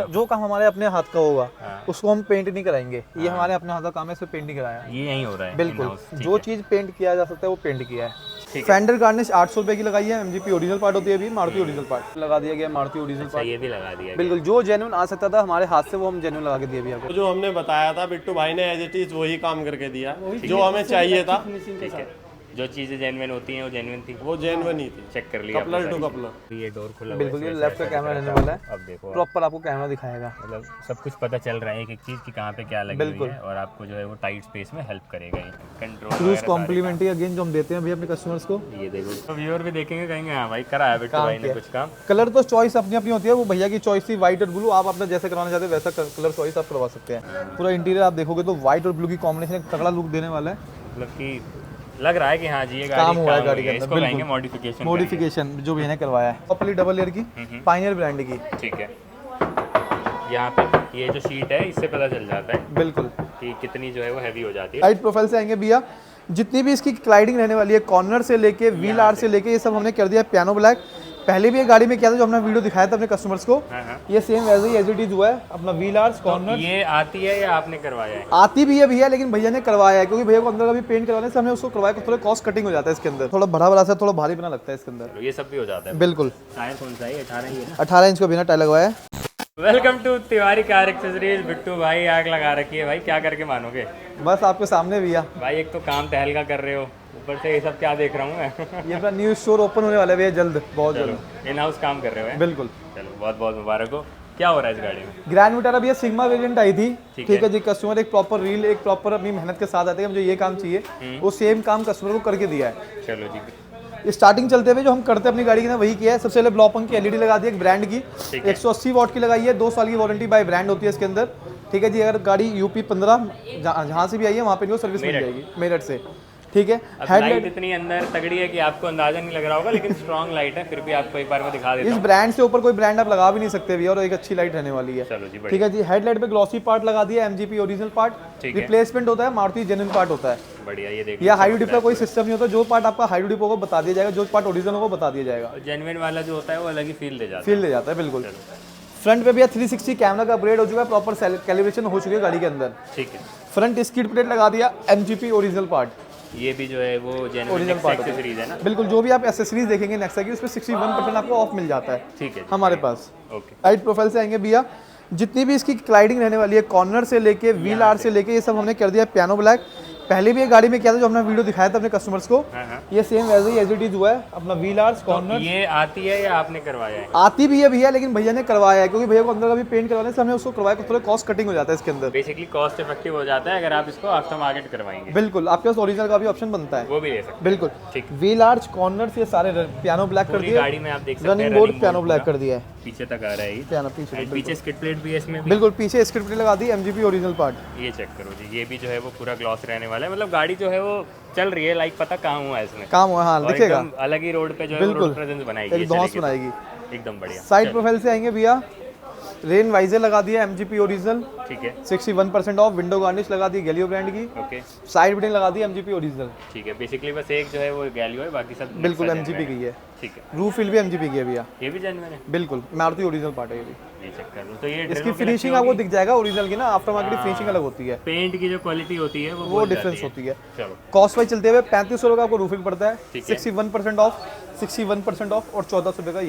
जो काम हमारे अपने हाथ का होगा उसको हम पेंट नहीं कराएंगे। ये हमारे अपने हाथ का काम है, इसमें पेंट नहीं कराया। ये यहीं हो रहा है बिल्कुल, जो चीज़ पेंट किया जा सकता है वो पेंट किया है। फेंडर गार्निश 800 रुपए की लगाई है। एमजीपी ओरिजिनल पार्ट होती है, अभी मारुति ओरिजिनल पार्ट लगा दिया गया। मारुति ओरिजिनल पार्ट ये भी लगा दिया। बिल्कुल, जो जेन्युइन आ सकता था हमारे हाथ से वो हम जेन्युइन लगा के दिए भी आपको। जो हमने बताया था बिट्टू भाई ने एज इट इज वही काम करके दिया जो हमें चाहिए था। ठीक है, जो चीजें जेन्युइन होती हैं वो जेन्युइन थी, वो जेन्युइन ही थी। चेक कर लिया कपलर टू कपलर। ये डोर खुला बिल्कुल, ये लेफ्ट का कैमरा रहने वाला है। अब देखो प्रॉपर आपको कैमरा दिखाएगा। मतलब सब कुछ पता चल रहा है एक एक चीज की कहाँ पे क्या लगी हुई है, और आपको जो है वो टाइट स्पेस में हेल्प करेगा। ये कंट्रोल क्रूज कॉम्प्लीमेंट्री अगेन जो हम देते हैं अभी अपने कस्टमर्स को। ये देखो, तो व्यूअर भी देखेंगे, कहेंगे हाँ भाई करा है बिट्टू भाई ने कुछ काम। कलर तो चॉइस अपनी अपनी होती है, वो भैया की चॉइस थी व्हाइट और ब्लू। आप अपना जैसे करवाना चाहते हैं वैसा कलर चॉइस आप करवा सकते हैं। पूरा इंटीरियर आप देखोगे तो व्हाइट और ब्लू की कॉम्बिनेशन एक तगड़ा लुक देने वाला है। मतलब कि लग रहा है कि हाँ जी ये काम हुआ है गाड़ी के है। अंदर। इसको कहेंगे मॉडिफिकेशन। मॉडिफिकेशन जो भैया ने करवाया है, प्रॉपर्ली डबल लेयर की पायनियर ब्रांड की। ठीक है, यहाँ पे ये जो शीट है इससे पता चल जाता है बिल्कुल कि कितनी जो है वो हैवी हो जाती है। साइड प्रोफाइल से आएंगे भैया, जितनी भी इसकी क्लाइडिंग रहने वाली है, कॉर्नर से लेके व्हील आर से लेके ये सब हमने कर दिया पियानो ब्लैक। पहले भी ये गाड़ी में किया था जो हमने वीडियो दिखाया था अपने कस्टमर्स को। ये सेम वैसे ही एज इट इज हुआ है। अपना व्हील आर्स कॉर्नर ये आती है या आपने करवाया है? आती भी है भैया, लेकिन भैया ने करवाया है क्योंकि भैया को अंदर का भी पेंट करवाने से हमने उसको करवाया। थोड़ा कॉस्ट कटिंग हो जाता है इसके अंदर, थोड़ा बड़ा बड़ा सा थोड़ा भारी बना लगता है इसके अंदर। ये सब भी हो जाता है। बिल्कुल। टायर कौन सा है? 18 ही है ना? 18 इंच का बिना टायर लगवाया है। Welcome to Tiwari car accessories. Bittu भाई आग लगा रखी है भाई, क्या करके मानोगे? बस आपके सामने भैया भाई एक तो काम तहलका कर रहे हो, ऊपर से ये सब क्या देख रहा हूँ मैं। ये अपना न्यू स्टोर ओपन होने वाला है भैया जल्द, बहुत जल्द। इन हाउस काम कर रहे हो हैं? बिल्कुल। चलो बहुत बहुत मुबारक हो। क्या हो रहा है इस गाड़ी में? ग्रैंड विटारा भैया सिग्मा वेरिएंट आई थी। ठीक ठीक है जी, कस्टमर एक प्रॉपर रील एक प्रॉपर अपनी मेहनत के साथ आते हैं, मुझे ये काम चाहिए, वो सेम काम कस्टमर को करके दिया है। चलो जी, स्टार्टिंग चलते हुए जो हम करते हैं अपनी गाड़ी की ना वही किया है। सबसे पहले ब्लॉक पंख की एलईडी लगा दी एक ब्रांड की, 180 वॉट की लगाई है। 2 साल की वारंटी बाय ब्रांड होती है इसके अंदर। ठीक है जी, अगर गाड़ी यूपी 15 जहाँ से भी आई है वहाँ पे इनको सर्विस मिल जाएगी मेरठ से। ठीक है, हेडलाइट इतनी अंदर तगड़ी है कि आपको अंदाजा नहीं लग रहा होगा, लेकिन स्ट्रॉन्ग लाइट है, फिर भी आपको एक बार मैं दिखा देता इस हूं। ब्रांड से ऊपर कोई ब्रांड आप लगा भी नहीं सकते भैया, और एक अच्छी लाइट रहने वाली है। चलो जी, ठीक है जी, हेडलाइट पे ग्लॉसी पार्ट लगा दिया, एमजीपी ओरिजिनल पार्ट। रिप्लेसमेंट होता है, मारुति जेन्युइन पार्ट होता है। बढ़िया, ये देखिए। या हाइड्रो डिप का कोई सिस्टम नहीं होता, जो पार्ट आपका हाइड्रो डिप होगा बता दिया जाएगा, जो पार्ट ओरिजिनल होगा बता दिया जाएगा। जेन्युइन वाला जो होता है वो अलग ही फील दे जाता है। बिल्कुल। फ्रंट पे भैया 360 कैमरा का अपग्रेड हो चुका है, प्रॉपर कैलिब्रेशन हो चुकी है गाड़ी के अंदर। ठीक है, फ्रंट स्किड प्लेट लगा दिया, एमजीपी ओरिजिनल पार्ट। ये भी जो है वो जेन्युइन पार्ट एक्सेसरीज है ना? बिल्कुल, जो भी आप एक्सेसरीज देखेंगे नेक्सा की उसमें 61% आपको ऑफ मिल जाता है। ठीक है हमारे पास। ओके, साइड प्रोफाइल से आएंगे भैया, जितनी भी इसकी क्लाइडिंग रहने वाली है, कॉर्नर से लेके व्हील आर से लेके ये सब हमने कर दिया पियानो ब्लैक। पहले भी ये गाड़ी में किया था जो हमने वीडियो दिखाया था अपने कस्टमर्स को। ये सेम वैसे ही एज इट इज हुआ है। अपना व्हील आर्स कॉर्नर ये आती है या आपने करवाया है? आती भी है भैया, लेकिन भैया ने करवाया है क्योंकि भैया को अंदर का भी पेंट करवाने से हमने उसको करवाया। थोड़ा कॉस्ट कटिंग हो जाता है इसके अंदर। बेसिकली कॉस्ट इफेक्टिव हो जाता है अगर आप इसको आफ्टर मार्केट करवाएंगे। बिल्कुल, आपके पास ओरिजिनल का भी ऑप्शन बनता है, वो भी ले सकते हैं। बिल्कुल। ठीक। व्हील आर्च कॉर्नर ये सारे पियानो ब्लैक कर पूरी दिया, गाड़ी में आप देख सकते हैं रनिंग बोर्ड पियानो ब्लैक कर दिया है। पीछे तक आ रहा है ये पियानो And पीछे स्किड प्लेट भी है इसमें भी। बिल्कुल, पीछे स्किड प्लेट लगा दी, एमजीपी ओरिजिनल पार्ट। ये चेक करो जी, ये भी जो है वो पूरा ग्लॉस रहने वाला है। मतलब गाड़ी जो है वो चल रही है, लाइक पता कहाँ हुआ है इसमें काम हुआ, हाँ और दिखेगा। एकदम अलग ही रोड पे जो है रोड प्रेजेंस बनाएगी, एक धौंस बनाएगी, एकदम बढ़िया। साइड प्रोफाइल से आएंगे भैया, रेन वाइजर लगा दिया एमजीपी ओरिजिनल। ठीक है, 61% ऑफ। विंडो गार्निश लगा दी गैलियो ब्रांड की। ओके, साइड बिटिंग लगा दी एमजीपी ओरिजिनल। ठीक है। बेसिकली बस एक जो है वो गैलियो है, बाकी सब बिल्कुल एमजीपी की है। ठीक है, रूफ फिल भी एमजीपी की है भैया। ये भी जेन्युइन है। बिल्कुल, मारुति ओरिजिनल पार्ट है ये भी। ये चेक कर लो, तो ये इसकी फिनिशिंग आपको दिख जाएगा ओरिजिनल की ना, आफ्टर मार्केट फिनिशिंग अलग होती है, पेंट की जो क्वालिटी होती है वो डिफरेंस होती है। चलो, कॉस्ट वाइज चलते हुए 3500 का आपको रूफिंग पड़ता है। ठीक है। 61% ऑफ, 61% ऑफ और 1400 रुपये का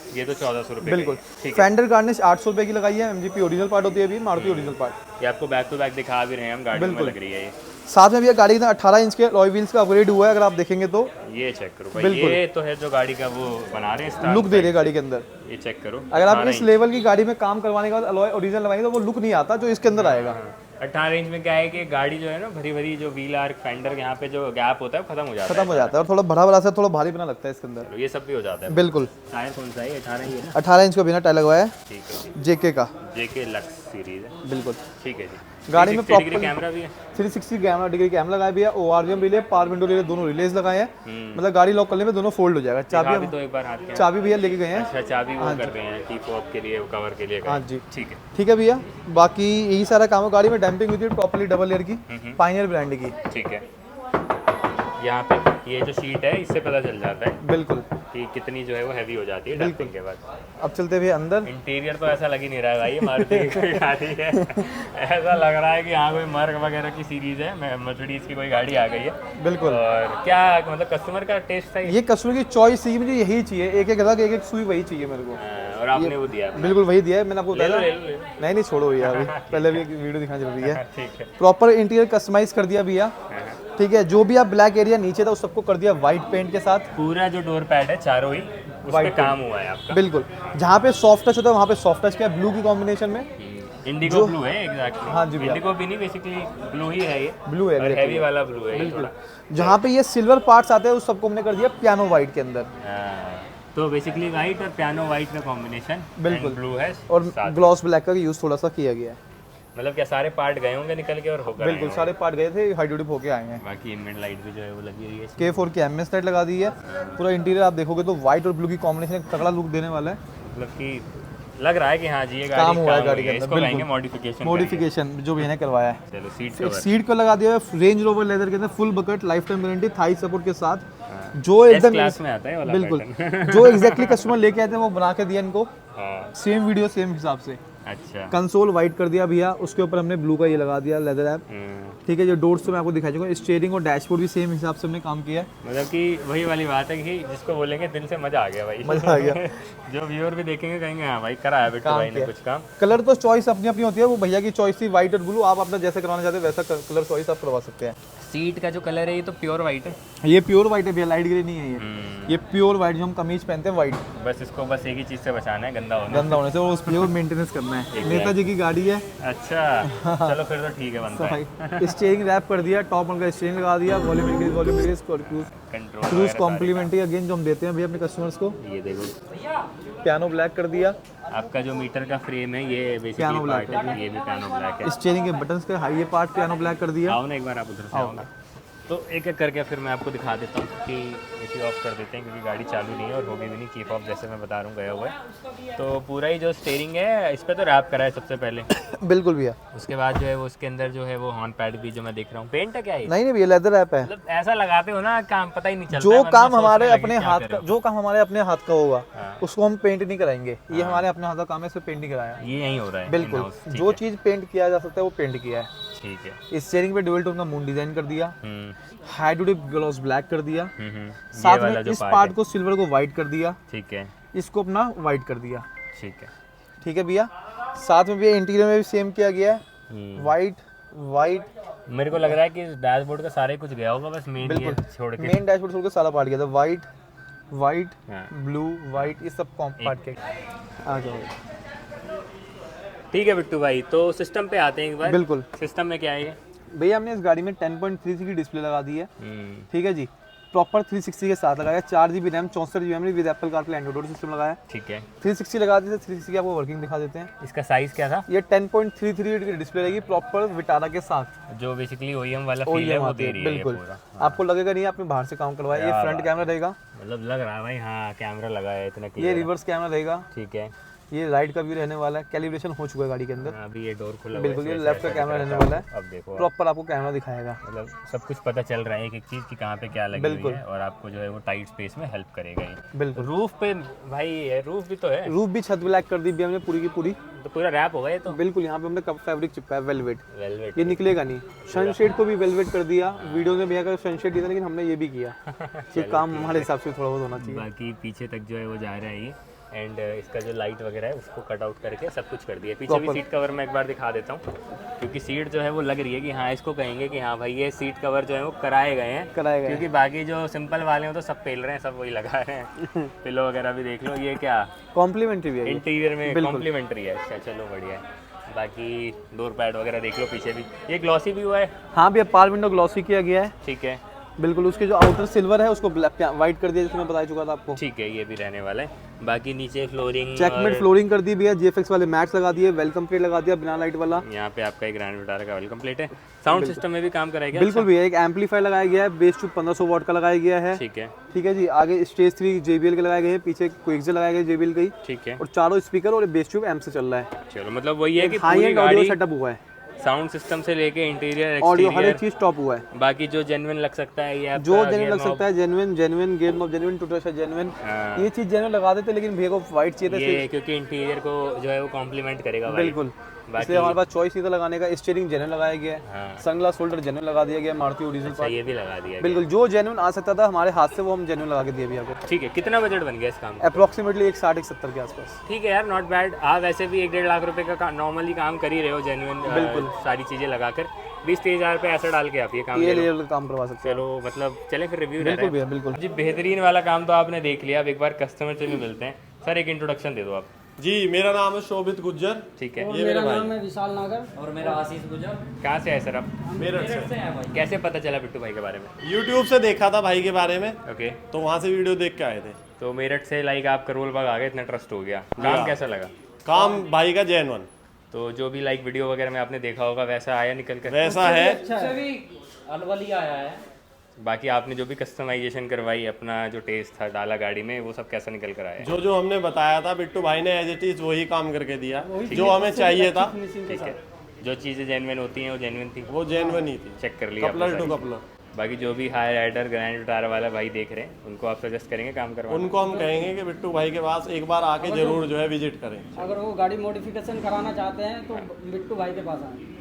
ये तो 1400 रुपये। बिल्कुल। फेंडर गार्निश 800 रुपये की लगाई है, एमजीपी ओरिजिनल पार्ट होती है अभी, मारुति ओरिजिनल पार्ट। ये आपको बैक टू बैक दिखा भी रहे हैं हम, गाड़ी में लग रही है ये। साथ में भैया गाड़ी का 18 इंच के अलॉय व्हील्स का अपग्रेड हुआ है, अगर आप देखेंगे तो। ये चेक करो भाई, ये तो है जो गाड़ी का वो बना रहे हैं, लुक दे रही है गाड़ी के अंदर। ये चेक करो, अगर आप इस लेवल की गाड़ी में काम करवाने के बाद अलॉय ओरिजिनल लगाएंगे तो वो लुक नहीं आता जो इसके अंदर आएगा। 18 इंच में क्या है कि गाड़ी जो है ना भरी भरी, जो व्हील आर्क फेंडर यहाँ पे जो गैप होता है वो खत्म हो जाता है, और थोड़ा भरा भरा सा थोड़ा भारी बना लगता है इसके अंदर। ये सब भी हो जाता है। बिल्कुल। टायर कौन सा है? 18 ही है ना? 18 इंच का बिना टायर लगवाया है, ठीक है, जेके का। जेके लक्स सीरीज है। बिल्कुल। ठीक है जी। गाड़ी में प्रॉपर कैमरा भी है, 360 डिग्री कैमरा लगाया भी है, ORVM relay, power window relay, दोनों रिलेज लगाए हैं। मतलब गाड़ी लॉक करने में दोनों फोल्ड हो जाएगा। चाबी तो एक बार हाथ के चाबी भैया लेके गए हैं। अच्छा, चाबी वो करते हैं की फॉब के लिए, कवर के लिए। हाँ जी, ठीक है। ठीक है भैया, बाकी यही सारा काम है। गाड़ी में डैम्पिंग हुई थी प्रॉपर्ली डबल लेयर की, पायनियर ब्रांड की। ठीक है, यहाँ पे ये जो शीट है इससे पता चल जाता है। बिल्कुल, कि कितनी जो है वो हैवी हो जाती है डंपिंग के बाद। अब चलते हुए अंदर। इंटीरियर तो ऐसा लग ही नहीं रहा है भाई ये मारुति की कोई गाड़ी है। ऐसा लग रहा है कि हाँ कोई मर्क वगैरह की सीरीज है, मर्सिडीज की कोई गाड़ी आ गई है। बिल्कुल। और क्या मतलब कस्टमर का टेस्ट था ये कस्टमर की चॉइस थी, मुझे यही चाहिए, एक एक अलग एक एक सुई वही चाहिए मेरे को। और आपने वो दिया? बिल्कुल वही दिया है, मैंने आपको बताया। ले लो। नहीं छोड़ो भैया, अभी पहले भी एक वीडियो दिखाना जरूरी है। ठीक है। प्रॉपर इंटीरियर कस्टमाइज कर दिया भैया, ठीक है। जो भी आप ब्लैक एरिया नीचे था उस सबको कर दिया वाइट पेंट के साथ। पूरा जो डोर पैड है चारों ही उस पे काम हुआ है आपका। बिल्कुल, जहाँ पे सॉफ्ट टच होता है वहाँ पे सॉफ्ट टच किया ब्लू की कॉम्बिनेशन में। इंडिगो ब्लू है एग्जैक्टली। हाँ जी भैया। इंडिगो भी नहीं, बेसिकली ब्लू ही है ये। ब्लू है, और हैवी वाला ब्लू है ये थोड़ा। जहाँ पे ये सिल्वर पार्ट्स आते हैं उस सबको हमने कर दिया पियानो वाइट के अंदर। तो बेसिकली वाइट और पियानो वाइट का कॉम्बिनेशन। बिल्कुल। ब्लू है और ग्लॉस ब्लैक का यूज थोड़ा सा किया गया है। मतलब क्या सारे पार्ट गए होंगे निकल के और होकर? बिल्कुल सारे पार्ट गए थे, हाई ड्यूटी होके आए हैं। बाकी इनमेंट लाइट भी जो है वो लगी हुई है। K4 की एमएस लाइट लगा दी है। पूरा इंटीरियर आप देखोगे तो व्हाइट और ब्लू की कॉम्बिनेशन एक तगड़ा लुक देने वाला है। मतलब कि लग रहा है कि हाँ जी ये गाड़ी काम हुआ है गाड़ी के इसको अंदर। कहेंगे बिल्कुल, मॉडिफिकेशन। मॉडिफिकेशन जो भी इन्हें करवाया है। चलो सीट एक कवर सीट को लगा दिया है रेंज रोवर लेदर के अंदर, full bucket, life time guarantee, Thai support के साथ। जो एकदम क्लास में आता है वाला बिल्कुल पैटर्न। जो एग्जैक्टली कस्टमर लेके आए थे वो बना के दिया इनको, हाँ। सेम वीडियो सेम हिसाब से। अच्छा। कंसोल वाइट कर दिया भैया, उसके ऊपर हमने ब्लू का ये लगा दिया लेदर ऐप, ठीक है। जो डोर्स तो मैं आपको दिखा चुका, स्टीयरिंग और डैशबोर्ड भी सेम हिसाब से हमने काम किया है। मतलब कि वही वाली बात है कि जिसको बोलेंगे दिल से मजा आ गया भाई। मजा आ गया। जो व्यूअर भी देखेंगे कहेंगे हाँ भाई करा है बिट्टू भाई ने कुछ काम। कलर तो चॉइस अपनी अपनी होती है, वो भैया की चॉइस थी व्हाइट और ब्लू, आप अपना जैसे करवाना चाहते हैं वैसा कलर चॉइस आप करवा सकते हैं। सीट का जो कलर है ये तो प्योर वाइट है। ये प्योर व्हाइट है भैया, लाइट ग्रे नहीं है ये प्योर व्हाइट जो हम कमीज पहनते हैं व्हाइट। बस इसको बस एक ही चीज से बचाना है, गंदा होने से, और उस प्योर मेंटेनेंस करना है। नेताजी की गाड़ी है। अच्छा चलो फिर तो ठीक है बनता है। स्टीयरिंग रैप कर दिया, टॉप मॉडल का स्टीयरिंग लगा दिया, volume increase cruise complimentary again जो हम देते हैं भैया अपने कस्टमर्स को। ये देखो पियानो ब्लैक कर दिया। आपका जो मीटर का फ्रेम है ये बेसिकली पार्ट है, ये भी पियानो ब्लैक है। स्टीयरिंग के बटन्स का हाई पार्ट पियानो ब्लैक कर दिया। आओ ना एक बार आप उधर से आओ ना, तो एक एक करके फिर मैं आपको दिखा देता हूँ कि एसी ऑफ कर देते हैं क्योंकि गाड़ी चालू नहीं है और होगी भी नहीं, कीप ऑफ जैसे मैं बता रहा हूँ गया हुआ है। तो पूरा ही जो स्टीयरिंग है इस पर तो रैप करा है सबसे पहले। बिल्कुल भैया। उसके बाद जो है वो उसके अंदर जो है वो हॉर्न पैड भी जो मैं देख रहा हूँ, पेंट है क्या ये? नहीं भैया लेदर रैप है। मतलब ऐसा लगाते हो ना काम पता ही नहीं चलता। जो काम हमारे अपने हाथ का, जो काम हमारे अपने हाथ का होगा उसको हम पेंट नहीं कराएंगे। ये हमारे अपने हाथ का काम है, इसमें पेंट नहीं कराया। ये यही हो रहा है बिल्कुल, जो चीज पेंट किया जा सकता है वो पेंट किया है। ठीक है। इस स्टीयरिंग पे डुअल टोन का मून डिजाइन कर दिया, हाई ड्यूटी ग्लॉस ब्लैक कर दिया, ये साथ वाला में जो इस पार्ट को सिल्वर को व्हाइट कर दिया, ठीक है। इसको अपना व्हाइट कर दिया, ठीक है। ठीक है भैया। साथ में भी इंटीरियर में भी सेम किया गया है, व्हाइट। मेरे को लग रहा है कि डैशबोर्ड का सारे कुछ गया होगा, बस मेन ये छोड़ के। मेन डैशबोर्ड छोड़ के सारा पार्ट गया था, व्हाइट हाँ। ब्लू व्हाइट, ये सब पार्ट के आ जाओ। ठीक है बिट्टू भाई, तो सिस्टम पे आते हैं एक बार। बिल्कुल। सिस्टम में क्या है ये? भैया हमने इस गाड़ी में 10.3 की डिस्प्ले लगा दी है, ठीक है जी। प्रॉपर 360 के साथ लगाया, 4 GB RAM 64 GB memory with Apple CarPlay Android system लगाया। ठीक है। 360 लगा दी, 360 की आपको वर्किंग दिखा देते हैं। इसका साइज क्या था? ये 10.33 की डिस्प्ले रहेगी प्रॉपर विटारा के साथ, जो बेसिकली OEM वाला फील है वो दे रही है बिल्कुल। पूरा। आपको लगेगा नहीं आपने बाहर से काम करवाया। ये फ्रंट कैमरा रहेगा, मतलब लग रहा है भाई हाँ कैमरा लगा है इतना ये क्लियर। रिवर्स कैमरा रहेगा, ठीक है। ये राइट का व्यू रहने वाला है, कैलिब्रेशन हो चुका है गाड़ी के अंदर। अभी ये डोर खुला हुआ है, बिल्कुल, ये ऐसे लेफ्ट का ऐसे कैमरा ऐसे रहने ऐसे वाला है, अब देखो प्रॉपर आपको कैमरा दिखाएगा। मतलब सब कुछ पता चल रहा है एक एक चीज़ की कहाँ पे क्या लगी हुई है और आपको जो है वो टाइट स्पेस में हेल्प करेगा ये। बिल्कुल। रूफ पे भाई रूफ भी तो है। रूफ भी छत ब्लैक कर दी भी हमने पूरी की पूरी, तो पूरा रैप होगा ये तो। बिल्कुल। यहाँ पे हमने कप फैब्रिक चिपका है वेलवेट, वेलवेट। ये निकलेगा नहीं। सनशेड को भी वेलवेट कर दिया, वीडियो में भैया का सनशेड दिया, लेकिन हमने ये भी किया। ये काम हमारे हिसाब से थोड़ा बहुत होना चाहिए। बाकी पीछे तक जो है वो जा रहा है ये, एंड इसका जो लाइट वगैरह है उसको कट आउट करके सब कुछ कर दिया। पीछे भी सीट कवर मैं एक बार दिखा देता हूँ क्योंकि सीट जो है वो लग रही है कि हाँ इसको कहेंगे कि हाँ भाई ये सीट कवर जो है वो कराए गए हैं, क्योंकि बाकी जो सिंपल वाले हैं तो सब पेल रहे हैं, सब वही लगा रहे हैं। पिलो वगैरह भी देख लो, ये क्या कॉम्प्लीमेंट्री भी है, इंटीरियर में कॉम्प्लीमेंट्री है। अच्छा चलो बढ़िया है। बाकी डोर पैड वगैरह देख लो, पीछे भी ये ग्लॉसी भी हुआ है। हाँ भैया, पार विंडो ग्लॉसी किया गया है, ठीक है। बिल्कुल। उसके जो आउटर सिल्वर है उसको व्हाइट कर दिया, जैसे मैं बता चुका था आपको। ठीक है, ये भी रहने वाला है। बाकी नीचे फ्लोरिंग, चेकमेट फ्लोरिंग कर दी भैया, GFX वाले मैट्स लगा दिए, वेलकम प्लेट लगा दिया बिना लाइट वाला। यहाँ पे आपका एक ग्रैंड विटारा का वेलकम प्लेट है। साउंड सिस्टम में भी काम कराएगा। बिल्कुल भैया, एक एम्पलीफायर लगाया गया है, बेस ट्यूब 1500 वाट का लगाया गया है, ठीक है। ठीक है जी। आगे स्टेज 3 JBL के लगाए गए हैं, पीछे क्विक्स लगाए गए JBL के, ठीक है। और चारों स्पीकर और बेस ट्यूब एम्प से चल रहा है। चलो मतलब वही है कि हाई पूरी एंड ऑडियो गाड़ी सेटअप हुआ है। साउंड सिस्टम से लेके इंटीरियर ऑडियो हर एक एक्सटीरियर, चीज़ टॉप हुआ है। बाकी जो जेन्युइन लग सकता है ये आपका जो जेन्युइन gear लग knob, सकता है, जेन्युइन गेयर नॉब, जेन्युइन टूटस है, जेन्युइन हाँ। ये चीज़ जेन्युइन लगा देते, लेकिन भैया को वाइट चाहिए था ये क्योंकि इंटीरियर को जो है वो कॉम्प्लीमेंट करेगा भाई। बिल्कुल। बाकी इसलिए हमारे पास चॉइस सीधा लगाने का, स्टीयरिंग जेन्युइन लगाया गया है, हाँ, सनग्लास होल्डर जेन्युइन लगा दिया गया है, मारुति ओरिजिनल अच्छा ये भी लगा दिया बिल्कुल जो जेन्युइन आ सकता था हमारे हाथ से वो हम जेन्युइन लगा के दिए भैया को। गया। ठीक है, कितना बजट बन गया इस काम का? अप्रॉक्सीमेटली 160-170 के आसपास। ठीक है यार, नॉट बैड। आप वैसे भी 1-1.5 लाख रुपए का नॉर्मली काम कर ही रहे हो जेन्युइन, बिल्कुल। सारी चीज़ें लगाकर 20-30 हज़ार रुपये ऐसा डाल के आप ये काम ये ले लो। लेवल का काम करवा सकते चलो मतलब चलें फिर रिव्यू हैं। ले रहे बिल्कुल हैं। भैया बिल्कुल। जी बेहतरीन वाला काम तो आपने देख लिया, अब एक बार कस्टमर से भी मिलते हैं। सर एक इंट्रोडक्शन दे दो आप। जी मेरा नाम है शोभित गुज्जर। ठीक है, ये मेरे भाई मैं विशाल नागर और मेरा आशीष गुजर। कहाँ से आए सर आप? मेरठ से। कैसे पता चला बिट्टू भाई के बारे में? यूट्यूब से देखा था भाई के बारे में, ओके, तो वहाँ से वीडियो देख के आए थे। तो मेरठ से लाइक आप करोल बाग आ गए, इतना ट्रस्ट हो गया। काम कैसा लगा? काम भाई का जेन्युइन तो जो भी लाइक वीडियो वगैरह में आपने देखा होगा वैसा आया निकल कर? वैसा है। उससे भी अलवली आया है। बाकी आपने जो भी कस्टमाइजेशन करवाई, अपना जो टेस्ट था डाला गाड़ी में, वो सब कैसा निकल कर आया? जो जो हमने बताया था बिट्टू भाई ने एज इट इज वही काम करके दिया, जो हमें चाहिए था ठीक है, जो चीज़ें जेन्युइन होती हैं वो जेन्युइन थी, वो जेन्युइन ही थी, चेक कर लिया आपने कपलर टू सारी। कपलर। बाकी जो भी हाई राइडर ग्रैंड विटारा वाला भाई देख रहे हैं उनको आप सजेस्ट करेंगे काम करवाना? उनको हम कहेंगे कि बिट्टू भाई के पास एक बार आके जरूर जो है विजिट करें। अगर वो गाड़ी मॉडिफिकेशन कराना चाहते हैं तो बिट्टू भाई के पास आए।